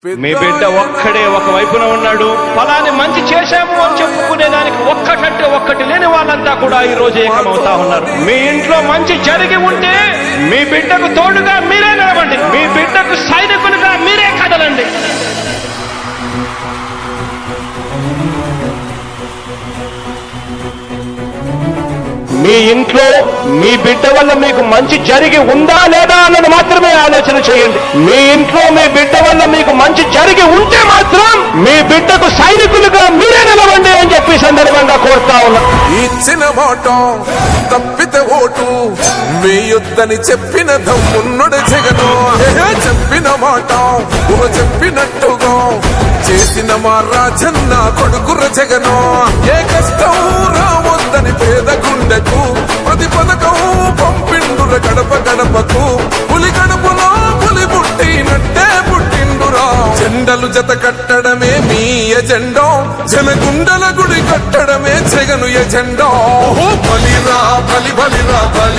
మీ బిడ్డ ఒక్కడే ఒక వైపున ఉన్నాడు. ఫలాన్ని మంచి చేశాము అని చెప్పుకునేదానికి ఒక్కటంటే ఒక్కటి లేని వాళ్ళంతా కూడా ఈ రోజు ఏకమవుతా ఉన్నారు. మీ ఇంట్లో మంచి జరిగి ఉంటే మీ బిడ్డకు తోడుగా మీరే నిలవండి. మీ బిడ్డకు సైనికులుగా మీరే కదలండి. మీ ఇంట్లో మీ బిడ్డ వల్ల మీకు మంచి జరిగి ఉందా లేదా అన్నది మాత్రమే ఆలోచన చేయండి. మీ ఇంట్లో మీ బిడ్డ వల్ల మీకు మంచి జరిగి ఉంటే మాత్రం మీ బిడ్డకు సైనికులుగా మీరే నిలవండి అని చెప్పి సందర్భంగా కోరుతా ఉన్నా. ఇచ్చిన మాట తప్పితే ఓటు వేయొద్దని చెప్పిన దమ్మున్నడు జగను. చెప్పిన మాట చెప్పినట్టుగా చేసిన మా రాజన్న కొడుకుర జగను. ఏ కష్టం రావద్దని పేద గుండెకు ప్రతి పథకం పంపిండుర గడప గడపకు. పులి గడపలో పులి పుట్టినట్టే పుట్టిండురా. జెండలు జత కట్టడమే మీ ఎజెండా, జనగుండల గుడి కట్టడమే జగను ఎజెండా. బలిరా బలి బలిరా బలి